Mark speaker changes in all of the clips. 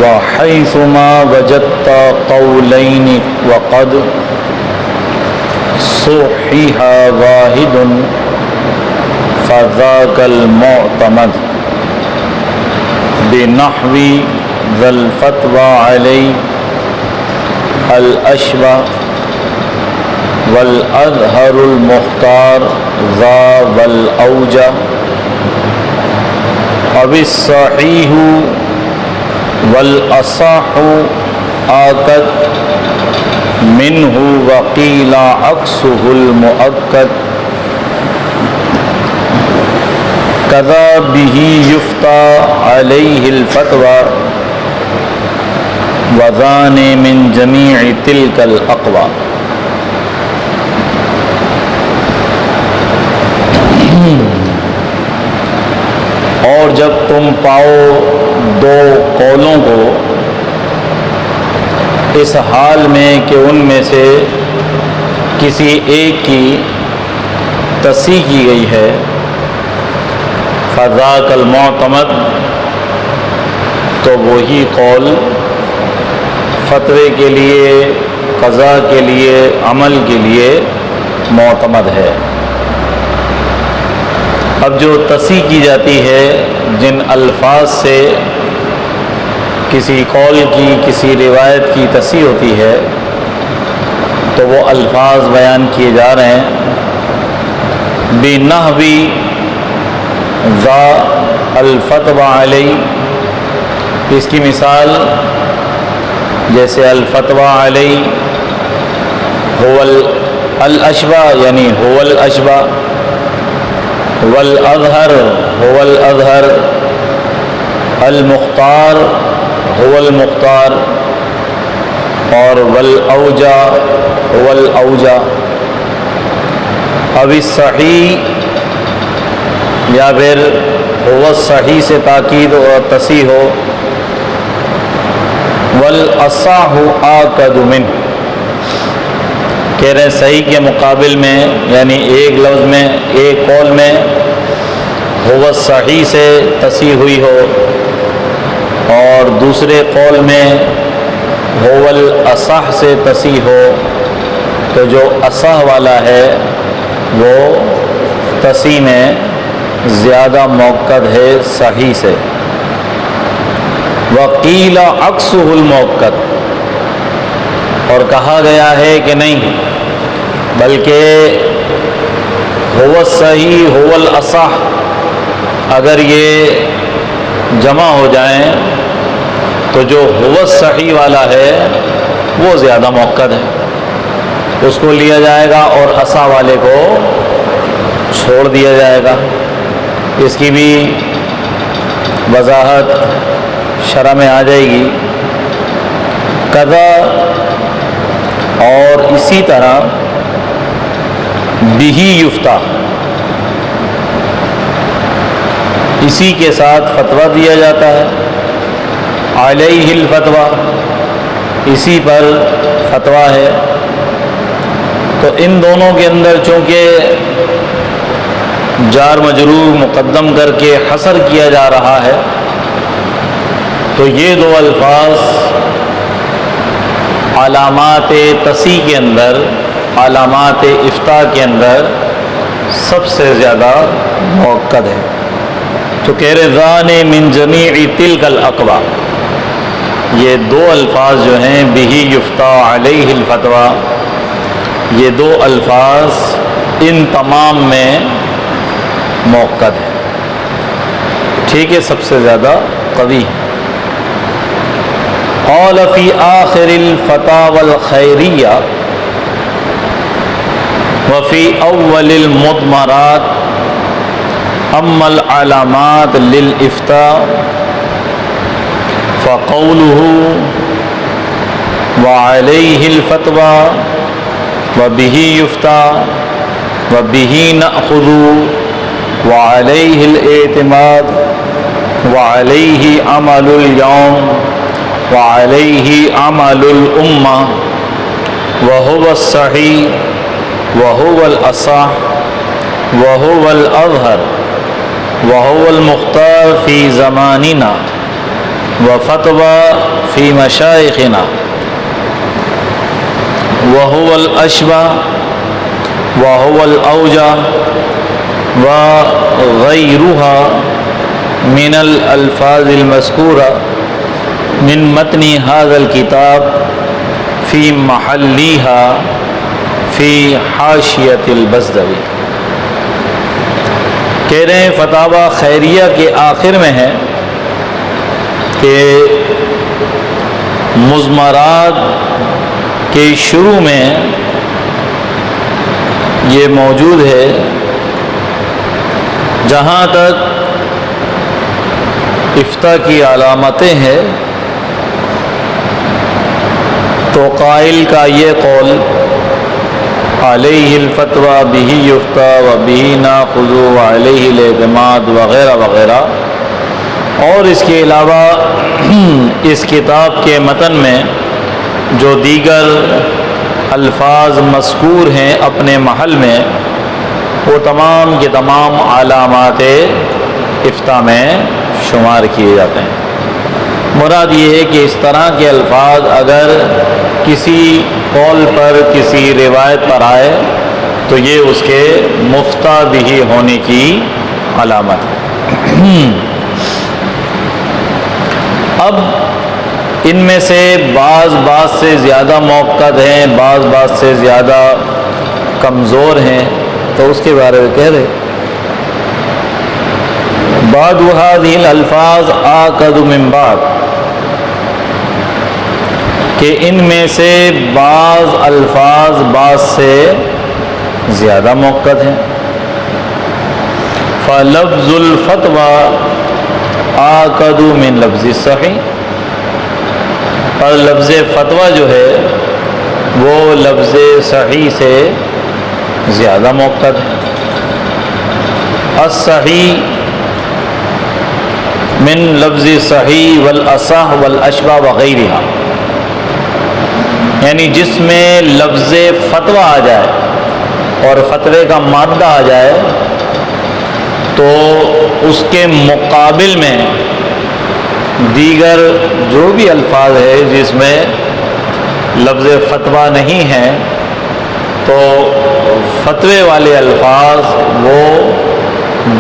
Speaker 1: وحيثما وجدت قولين وقد صحح واحد فذاك المعتمد بنحو ذا الفتوى عليه الأشبه والأظهر المختار ذا والأوجه أو الصحيح والأصح آكد منه وقيل عكسه المؤكد كذا به يفتى عليه الفتوى وذان من جميع تلك الأقوى. اور جب تم پاؤ دو قولوں کو اس حال میں کہ ان میں سے کسی ایک کی تصحیح کی گئی ہے، فذاک المعتمد، تو وہی قول فتوے کے لیے، قضا کے لیے، عمل کے لیے معتمد ہے۔ اب جو تصحیح کی جاتی ہے، جن الفاظ سے کسی قول کی، کسی روایت کی تصحیح ہوتی ہے، تو وہ الفاظ بیان کیے جا رہے ہیں۔ بِنَحْوِ ذَا الْفَتْوَى عَلَيْهِ، اس کی مثال جیسے الفتوى علیہ هو الاشبہ یعنی هو الاشبہ، والاظہر هو الاظہر، المختار هو المختار، اور والاوجہ هو الاوجہ۔ اب الصحیح یا پھر هو الصحیح سے تاکید اور تصحیح ہو، والاصح آکد منہ، کہہ رہے صحیح کے مقابل میں، یعنی ایک لفظ میں، ایک قول میں هو الصحیح سے تصحیح ہوئی ہو، اور دوسرے قول میں هو الاصح سے تصحیح ہو، تو جو اصح والا ہے وہ تصحیح میں زیادہ موقد ہے صحیح سے۔ وقیل عکسہ المؤکد، اور کہا گیا ہے کہ نہیں، بلکہ هو الصحیح هو الاصح اگر یہ جمع ہو جائیں تو جو هو الصحیح والا ہے وہ زیادہ موقد ہے، اس کو لیا جائے گا اور اصح والے کو چھوڑ دیا جائے گا۔ اس کی بھی وضاحت شرح میں آ جائے گی۔ قضا، اور اسی طرح بِہِ یفتیٰ، اسی کے ساتھ فتویٰ دیا جاتا ہے، علیہ الفتویٰ، اسی پر فتویٰ ہے۔ تو ان دونوں کے اندر چونکہ جار مجرور مقدم کر کے حصر کیا جا رہا ہے، تو یہ دو الفاظ علامات تصحیح کے اندر، علامات افتاء کے اندر سب سے زیادہ موقد ہے۔ تو کہہ رہے ذان من جمیع تلک الاقوى، یہ دو الفاظ جو ہیں بِہِ یفتیٰ علیہ الفتویٰ، یہ دو الفاظ ان تمام میں موقد ہے، ٹھیک ہے، سب سے زیادہ قوی ہے۔ قال فی آخر الفتاوی الخیریہ وفی اول المضمرات اما العلامات للافتاء فقوله وعلیہ الفتوى وبه یفتیٰ وبه نأخذ وعلیہ الاعتماد وعلیہ عمل اليوم وعلیہ عمل الامہ وهو الصحیح وهو الاصح وهو الاظہر وهو المختار فی زماننا وفتوى في مشايخنا وهو الأشبه وهو الأوجه وغيرها من الألفاظ المذكورة من متن هذا الكتاب في محلها في حاشية البزدوی. کہہ رہے ہیں فتاوی خیریہ کے آخر میں ہے کہ مضمرات کے شروع میں یہ موجود ہے. جہاں تک افتاء کی علامتیں ہیں تو قائل کا یہ قول علیہ الفتوی بہ یفتیٰ و بہ ناخذ و علیہ الاعتماد وغیرہ وغیرہ، اور اس کے علاوہ اس کتاب کے متن میں جو دیگر الفاظ مذکور ہیں اپنے محل میں، وہ تمام کے تمام علامات افتاء میں شمار کیے جاتے ہیں. مراد یہ ہے کہ اس طرح کے الفاظ اگر کسی قول پر کسی روایت پر آئے تو یہ اس کے مفتیٰ بہ ہونے کی علامت ہے. اب ان میں سے بعض سے زیادہ موقد ہیں، بعض سے زیادہ کمزور ہیں، تو اس کے بارے میں کہہ رہے بعض هذه الالفاظ آکد من بعض، کہ ان میں سے بعض الفاظ بعض سے زیادہ موقد ہیں. فلفظ الفتوى آکد من لفظ الصحیح، اور لفظ فتویٰ جو ہے وہ لفظ صحیح سے زیادہ موقد ہے. الصحیح من لفظ صحیح والاصح والاشبہ وغیرہ، یعنی جس میں لفظ فتویٰ آ جائے اور فتوے کا مادہ آ جائے تو اس کے مقابل میں دیگر جو بھی الفاظ ہے جس میں لفظ فتویٰ نہیں ہے تو فتوے والے الفاظ وہ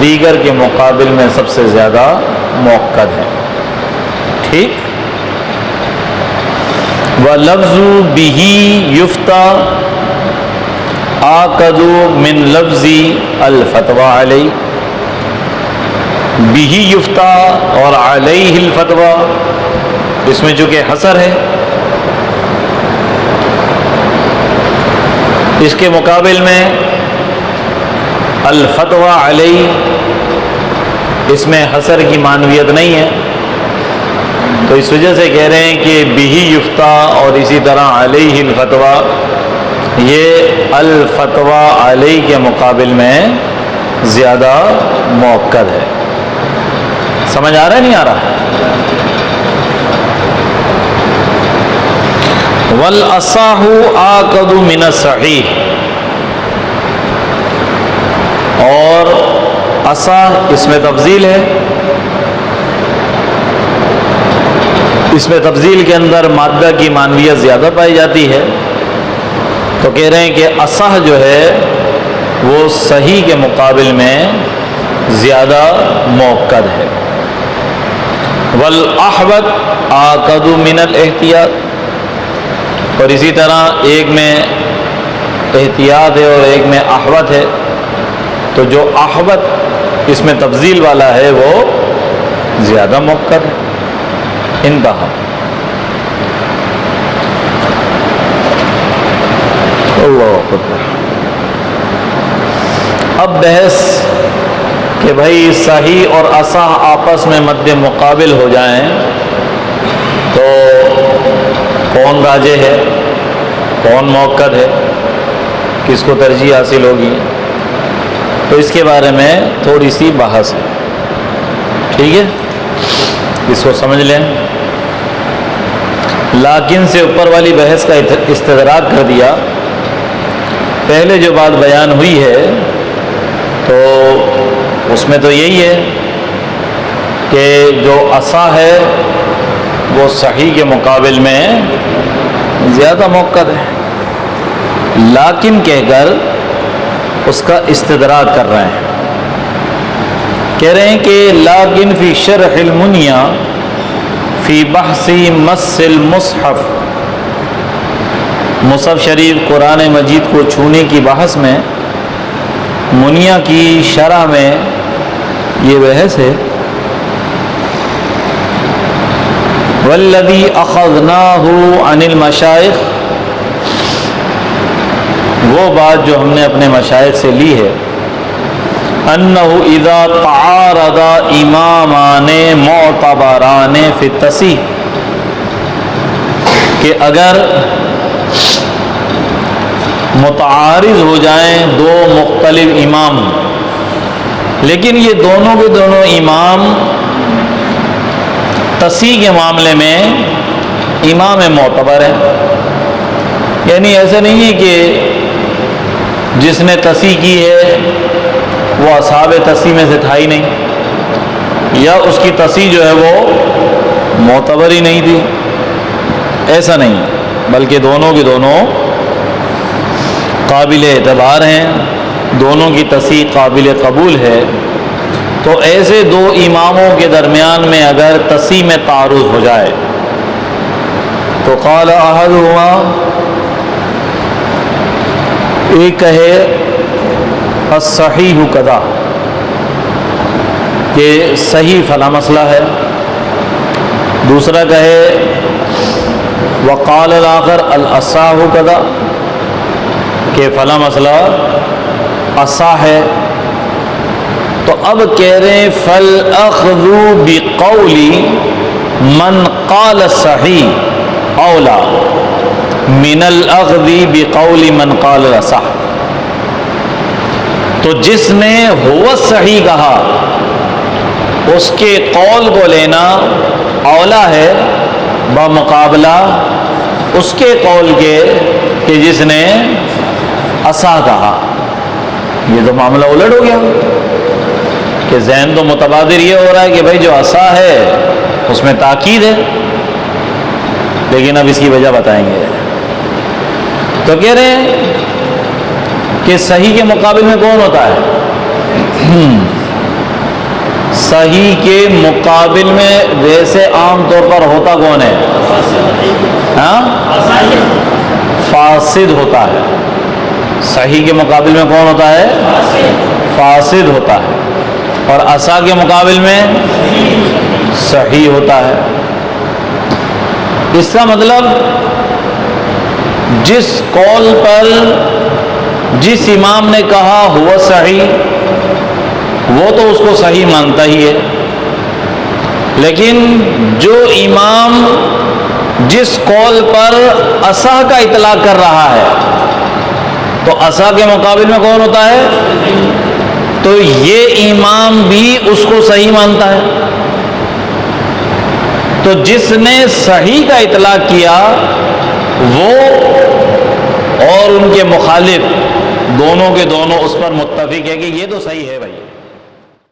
Speaker 1: دیگر کے مقابل میں سب سے زیادہ موقد ہے. ٹھیک. وَلَفْظُ بِهِ يُفْتَى آکد من لفظ الفتوى علیہ، بِهِ يُفْتَى اور علیہ الفتوى، اس میں چونکہ حصر ہے، اس کے مقابل میں الفتوى علیہ، اس میں حصر کی معنویت نہیں ہے، تو اس وجہ سے کہہ رہے ہیں کہ بِهِ یفتیٰ اور اسی طرح علیہ الفتویٰ یہ الفتویٰ علیہ کے مقابل میں زیادہ موقد ہے. سمجھ آ رہا ہے نہیں آ رہا؟ والاصح آکد من الصحیح، اور اصح اس میں تفضیل ہے، اس میں تفضیل کے اندر مادہ کی معنویت زیادہ پائی جاتی ہے، تو کہہ رہے ہیں کہ اصح جو ہے وہ صحیح کے مقابل میں زیادہ موقد ہے. والاحوط آکد من الاحتیاط، اور اسی طرح ایک میں احتیاط ہے اور ایک میں احوط ہے، تو جو احوط اس میں تفضیل والا ہے وہ زیادہ موقد ہے. انتہا. اللہ اکبر. اب بحث کہ بھائی صحیح اور اصح آپس میں مد مقابل ہو جائیں تو کون راجح ہے، کون موقد ہے، کس کو ترجیح حاصل ہوگی، تو اس کے بارے میں تھوڑی سی بحث ہے. ٹھیک ہے، اس کو سمجھ لیں. لیکن سے اوپر والی بحث کا استدراک کر دیا. پہلے جو بات بیان ہوئی ہے تو اس میں تو یہی ہے کہ جو اصح ہے وہ صحیح کے مقابل میں زیادہ موقع ہے، لیکن کہہ کر اس کا استدراک کر رہے ہیں، کہہ رہے ہیں کہ لیکن فی شرح المنیا فی بحث مس المصحف، مصحف شریف قرآن مجید کو چھونے کی بحث میں منیا کی شرح میں یہ بحث ہے، والذی اخذناہ عن المشائخ، وہ بات جو ہم نے اپنے مشائخ سے لی ہے، انہ اذا تعارض امامان معتبران فی التصحیح، کہ اگر متعارض ہو جائیں دو مختلف امام، لیکن یہ دونوں کے دونوں امام تصحیح کے معاملے میں امام معتبر ہیں، یعنی ایسا نہیں ہے کہ جس نے تصحیح کی ہے وہ اصحاب تصحیح میں سے تھا ہی نہیں، یا اس کی تصحیح جو ہے وہ معتبر ہی نہیں تھی، ایسا نہیں، بلکہ دونوں کے دونوں قابل اعتبار ہیں، دونوں کی تصحیح قابل قبول ہے۔ تو ایسے دو اماموں کے درمیان میں اگر تصحیح میں تعارض ہو جائے تو قال احدہما، ایک کہے الصحیح کذا، کہ صحیح فلاں مسئلہ ہے، دوسرا کہے وقال الاخر الاصح کذا، کہ فلاں مسئلہ اصح ہے، تو اب کہہ رہے ہیں فالاخذ بقول من قال صحیح اولا من الاخذ بقول من قال الاصح، تو جس نے ہوا صحیح کہا اس کے قول کو لینا اولا ہے بمقابلہ اس کے قول کے کہ جس نے اصح کہا۔ یہ تو معاملہ الٹ ہو گیا کہ ذہن تو متبادر یہ ہو رہا ہے کہ بھائی جو اصح ہے اس میں تاکید ہے، لیکن اب اس کی وجہ بتائیں گے۔ تو کہہ رہے ہیں کہ صحیح کے مقابل میں کون ہوتا ہے؟ صحیح کے مقابل میں ویسے عام طور پر ہوتا کون ہے؟ ہاں، فاسد ہوتا ہے۔ صحیح کے مقابل میں کون ہوتا ہے؟ فاسد ہوتا ہے، اور اصح کے مقابل میں صحیح ہوتا ہے۔ اس کا مطلب جس قول پر جس امام نے کہا ہوا صحیح، وہ تو اس کو صحیح مانتا ہی ہے، لیکن جو امام جس قول پر اصح کا اطلاق کر رہا ہے تو اصح کے مقابل میں کون ہوتا ہے؟ تو یہ امام بھی اس کو صحیح مانتا ہے۔ تو جس نے صحیح کا اطلاق کیا وہ اور ان کے مخالف دونوں کے دونوں اس پر متفق ہے کہ یہ تو صحیح ہے بھائی۔